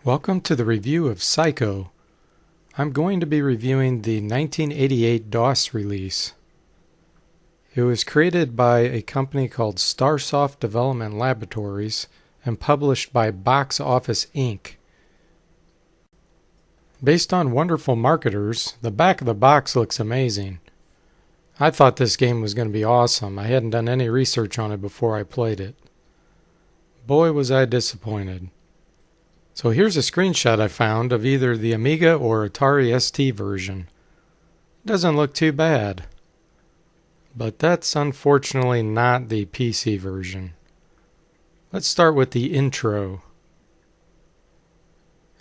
Welcome to the review of Psycho. I'm going to be reviewing the 1988 DOS release. It was created by a company called Starsoft Development Laboratories and published by Box Office Inc. Based on wonderful marketers, the back of the box looks amazing. I thought this game was going to be awesome. I hadn't done any research on it before I played it. Boy, was I disappointed. So here's a screenshot I found of either the Amiga or Atari ST version. Doesn't look too bad. But that's unfortunately not the PC version. Let's start with the intro.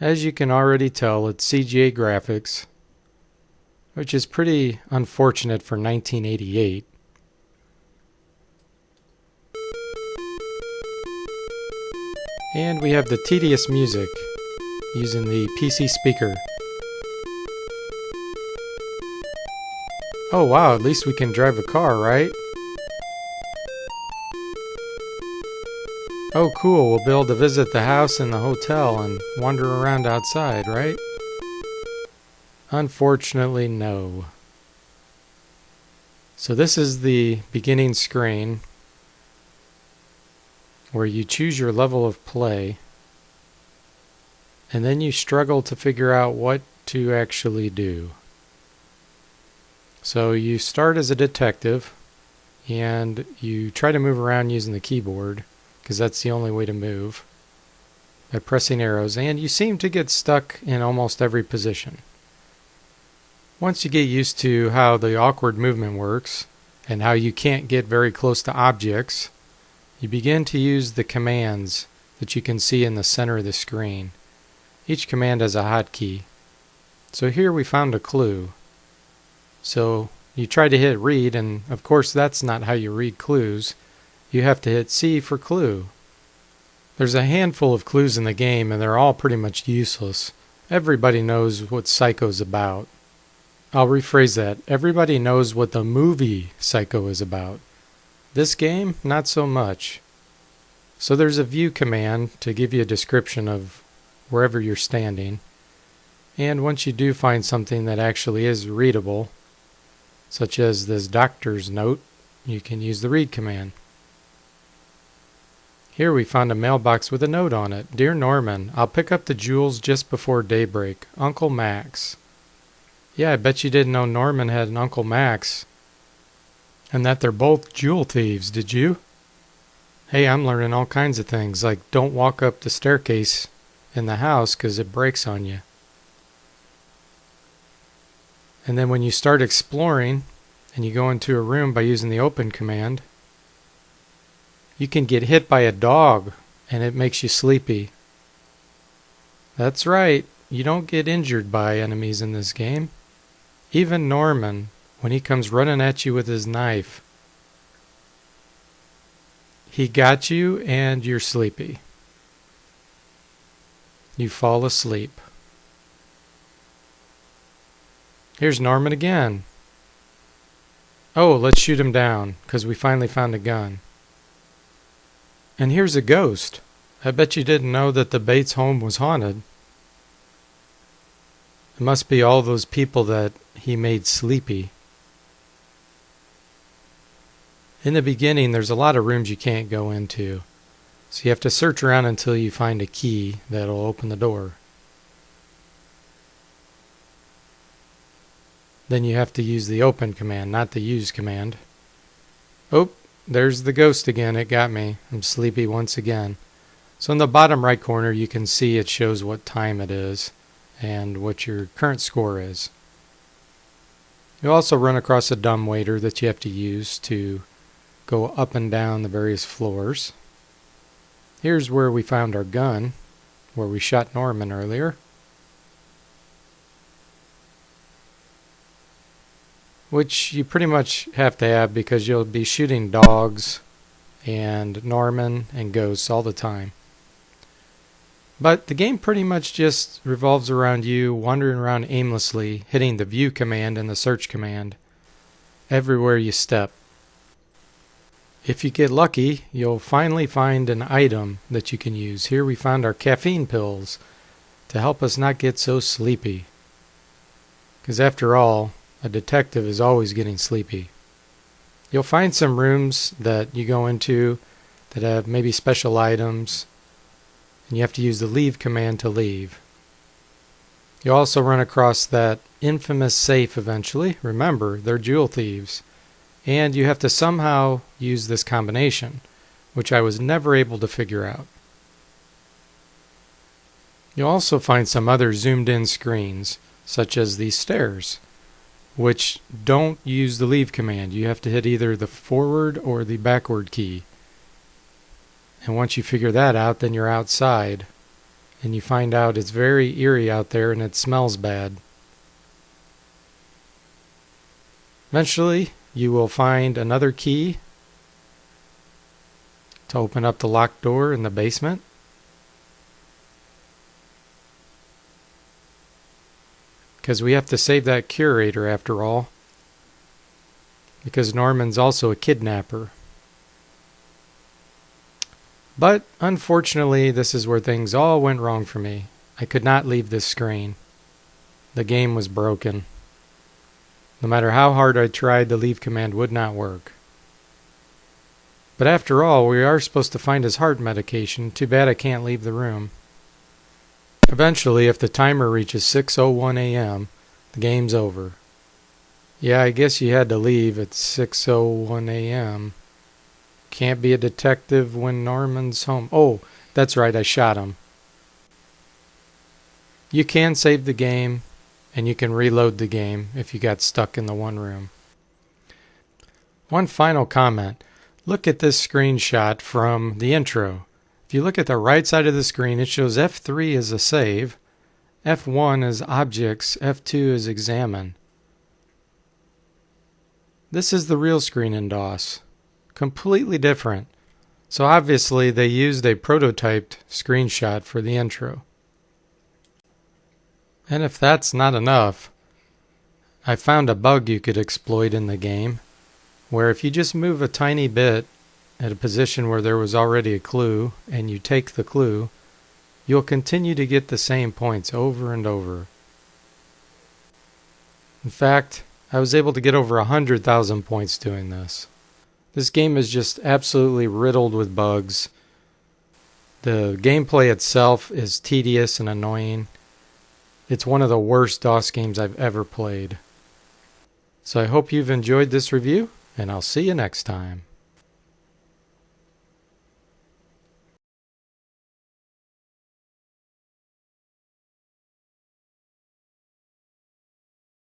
As you can already tell, it's CGA graphics, which is pretty unfortunate for 1988. And we have the tedious music using the PC speaker. Oh wow, at least we can drive a car, right? Oh cool, we'll be able to visit the house and the hotel and wander around outside, right? Unfortunately, no. So this is the beginning screen, where you choose your level of play, and then you struggle to figure out what to actually do. So you start as a detective, and you try to move around using the keyboard, because that's the only way to move, by pressing arrows, and you seem to get stuck in almost every position. Once you get used to how the awkward movement works, and how you can't get very close to objects, you begin to use the commands that you can see in the center of the screen. Each command has a hotkey. So here we found a clue. So you try to hit read, and of course that's not how you read clues. You have to hit C for clue. There's a handful of clues in the game, and they're all pretty much useless. Everybody knows what Psycho's about. I'll rephrase that. Everybody knows what the movie Psycho is about. This game, not so much. So there's a view command to give you a description of wherever you're standing. And once you do find something that actually is readable, such as this doctor's note, you can use the read command. Here we found a mailbox with a note on it. Dear Norman, I'll pick up the jewels just before daybreak. Uncle Max. Yeah, I bet you didn't know Norman had an Uncle Max. And that they're both jewel thieves, did you? Hey, I'm learning all kinds of things, like don't walk up the staircase in the house because it breaks on you. And then when you start exploring, and you go into a room by using the open command, you can get hit by a dog, and it makes you sleepy. That's right, you don't get injured by enemies in this game. Even Norman, when he comes running at you with his knife, he got you and you're sleepy. You fall asleep. Here's Norman again. Oh, let's shoot him down, because we finally found a gun. And here's a ghost. I bet you didn't know that the Bates home was haunted. It must be all those people that he made sleepy. In the beginning, there's a lot of rooms you can't go into. So you have to search around until you find a key that'll open the door. Then you have to use the open command, not the use command. Oh, there's the ghost again. It got me. I'm sleepy once again. So in the bottom right corner, you can see it shows what time it is and what your current score is. You also run across a dumbwaiter that you have to use to go up and down the various floors. Here's where we found our gun, where we shot Norman earlier. Which you pretty much have to have because you'll be shooting dogs and Norman and ghosts all the time. But the game pretty much just revolves around you wandering around aimlessly, hitting the view command and the search command everywhere you step. If you get lucky, you'll finally find an item that you can use. Here we found our caffeine pills to help us not get so sleepy. Because after all, a detective is always getting sleepy. You'll find some rooms that you go into that have maybe special items, and you have to use the leave command to leave. You'll also run across that infamous safe eventually. Remember, they're jewel thieves. And you have to somehow use this combination, which I was never able to figure out. You'll also find some other zoomed in screens, such as these stairs, which don't use the leave command. You have to hit either the forward or the backward key. And once you figure that out, then you're outside, and you find out it's very eerie out there and it smells bad. Eventually, you will find another key to open up the locked door in the basement. Because we have to save that curator after all. Because Norman's also a kidnapper. But unfortunately, this is where things all went wrong for me. I could not leave this screen. The game was broken. No matter how hard I tried, the leave command would not work. But after all, we are supposed to find his heart medication. Too bad I can't leave the room. Eventually, if the timer reaches 6:01 a.m., the game's over. Yeah, I guess you had to leave at 6:01 a.m. Can't be a detective when Norman's home. Oh, that's right, I shot him. You can save the game, and you can reload the game if you got stuck in the one room. One final comment. Look at this screenshot from the intro. If you look at the right side of the screen, it shows F3 is a save, F1 is objects, F2 is examine. This is the real screen in DOS. Completely different. So obviously they used a prototyped screenshot for the intro. And if that's not enough, I found a bug you could exploit in the game, where if you just move a tiny bit at a position where there was already a clue, and you take the clue, you'll continue to get the same points over and over. In fact, I was able to get over 100,000 points doing this. This game is just absolutely riddled with bugs. The gameplay itself is tedious and annoying. It's one of the worst DOS games I've ever played. So I hope you've enjoyed this review, and I'll see you next time.